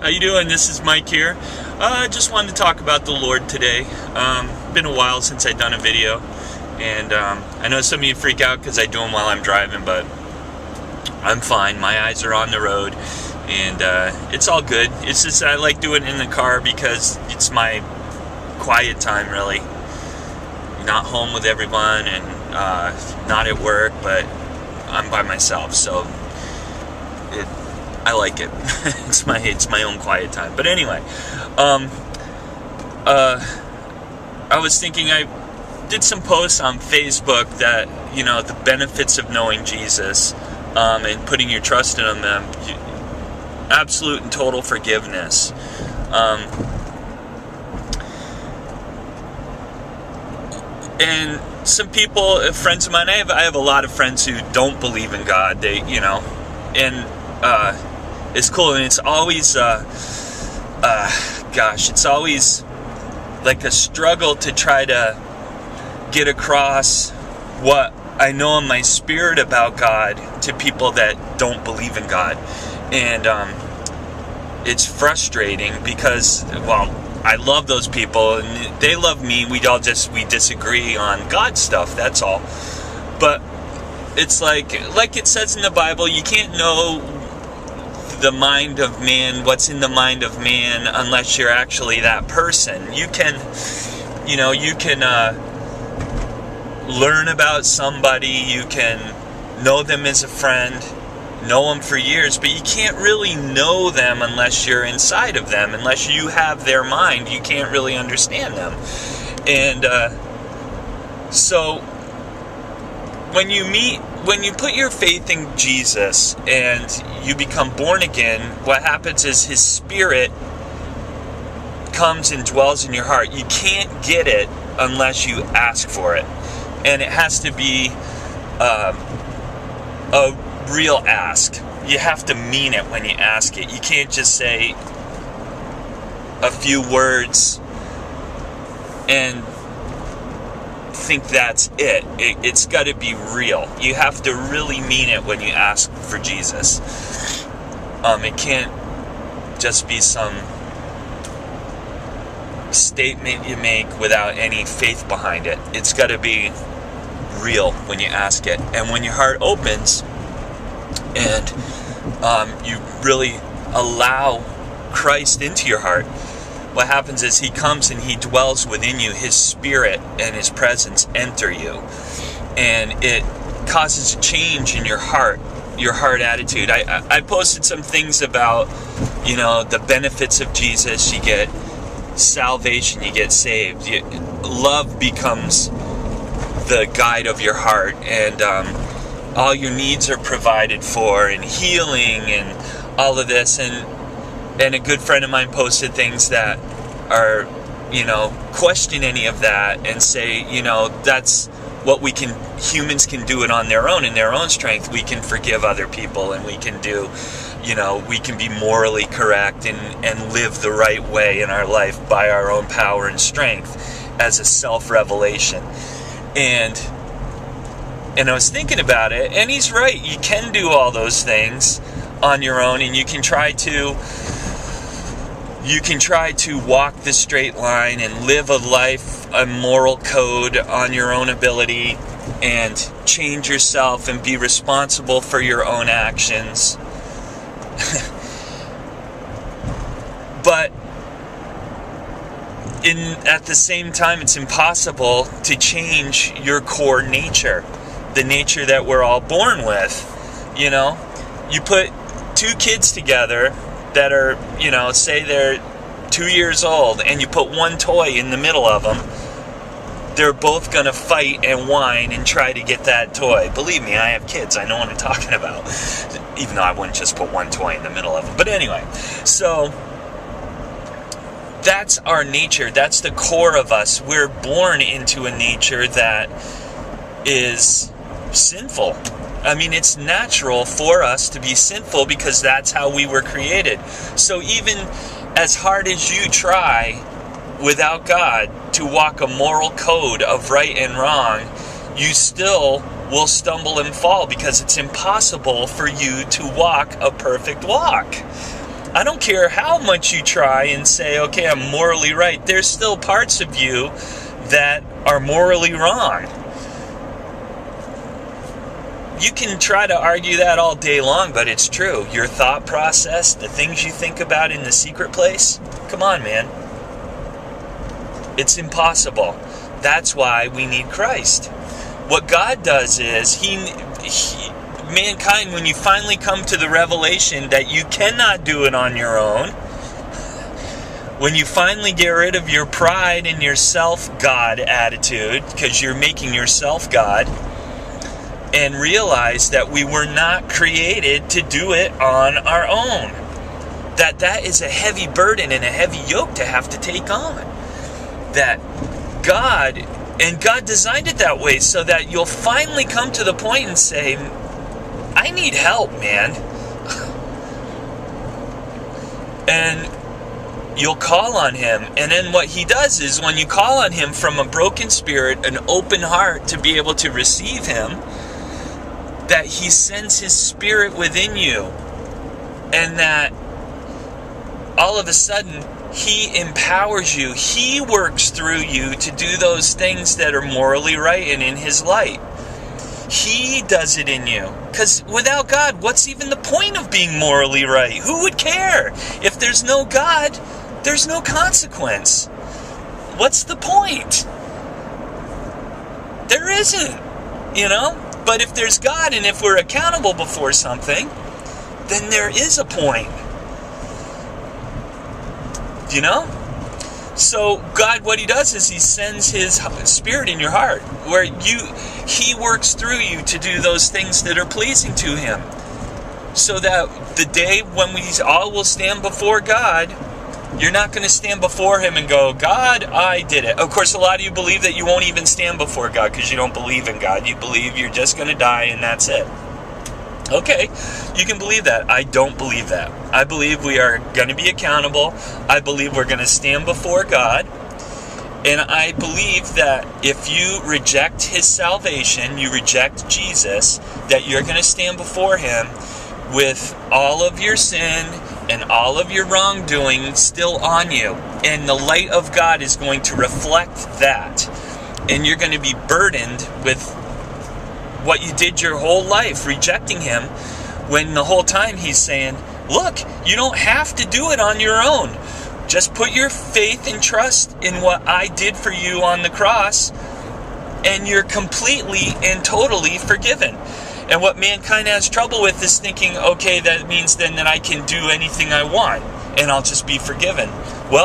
How you doing? This is Mike here. I just wanted to talk about the Lord today. Been a while since I've done a video, and I know some of you freak out because I do them while I'm driving, but I'm fine. My eyes are on the road, and it's all good. It's just I like doing it in the car because it's my quiet time, really. Not home with everyone and not at work, but I'm by myself, so I like it. It's my own quiet time. But anyway, I was thinking, I did some posts on Facebook that, the benefits of knowing Jesus and putting your trust in Him, absolute and total forgiveness. And some people, friends of mine, I have a lot of friends who don't believe in God. They, it's cool, and it's always, it's always like a struggle to try to get across what I know in my spirit about God to people that don't believe in God. And it's frustrating because, I love those people, and they love me. We disagree on God stuff, that's all. But it's like it says in the Bible, you can't know the mind of man, what's in the mind of man, unless you're actually that person. You can learn about somebody, you can know them as a friend, know them for years, but you can't really know them unless you're inside of them. Unless you have their mind, you can't really understand them. And so when you put your faith in Jesus and you become born again, what happens is His Spirit comes and dwells in your heart. You can't get it unless you ask for it. And it has to be a real ask. You have to mean it when you ask it. You can't just say a few words and think that's it. It's got to be real. You have to really mean it when you ask for Jesus. It can't just be some statement you make without any faith behind it. It's got to be real when you ask it. And when your heart opens and you really allow Christ into your heart, what happens is He comes and He dwells within you. His Spirit and His presence enter you, and it causes a change in your heart attitude. I posted some things about the benefits of Jesus. You get salvation, you get saved, love becomes the guide of your heart, and all your needs are provided for, and healing, and all of this. And a good friend of mine posted things that are, question any of that and say, that's what humans can do it on their own, in their own strength. We can forgive other people, and we can do, we can be morally correct and live the right way in our life by our own power and strength as a self-revelation. And I was thinking about it, and he's right. You can do all those things on your own, and you can try to walk the straight line and live a life, a moral code on your own ability, and change yourself and be responsible for your own actions. But at the same time, it's impossible to change your core nature, the nature that we're all born with. You put two kids together that are, say they're 2 years old, and you put one toy in the middle of them, they're both going to fight and whine and try to get that toy. Believe me, I have kids. I know what I'm talking about. Even though I wouldn't just put one toy in the middle of them. But anyway, so that's our nature. That's the core of us. We're born into a nature that is sinful. It's natural for us to be sinful because that's how we were created. So even as hard as you try without God to walk a moral code of right and wrong, you still will stumble and fall because it's impossible for you to walk a perfect walk. I don't care how much you try and say, okay, I'm morally right. There's still parts of you that are morally wrong. You can try to argue that all day long, but it's true. Your thought process, the things you think about in the secret place, come on, man. It's impossible. That's why we need Christ. What God does is, mankind, when you finally come to the revelation that you cannot do it on your own, when you finally get rid of your pride and your self-God attitude, because you're making yourself God, and realize that we were not created to do it on our own. That is a heavy burden and a heavy yoke to have to take on. That God designed it that way so that you'll finally come to the point and say, I need help, man. And you'll call on him. And then what he does is, when you call on him from a broken spirit, an open heart to be able to receive him, that he sends his spirit within you. And that all of a sudden, he empowers you. He works through you to do those things that are morally right and in his light. He does it in you. Because without God, what's even the point of being morally right? Who would care? If there's no God, there's no consequence. What's the point? There isn't, But if there's God and if we're accountable before something, then there is a point. So God, what he does is he sends his spirit in your heart, where he works through you to do those things that are pleasing to him. So that the day when we all will stand before God, you're not going to stand before him and go, God, I did it. Of course, a lot of you believe that you won't even stand before God because you don't believe in God. You believe you're just going to die and that's it. Okay, you can believe that. I don't believe that. I believe we are going to be accountable. I believe we're going to stand before God. And I believe that if you reject his salvation, you reject Jesus, that you're going to stand before him with all of your sin and all of your wrongdoing still on you. And the light of God is going to reflect that. And you're going to be burdened with what you did your whole life, rejecting him, when the whole time he's saying, look, you don't have to do it on your own. Just put your faith and trust in what I did for you on the cross, and you're completely and totally forgiven. And what mankind has trouble with is thinking, okay, that means then that I can do anything I want, and I'll just be forgiven. Well,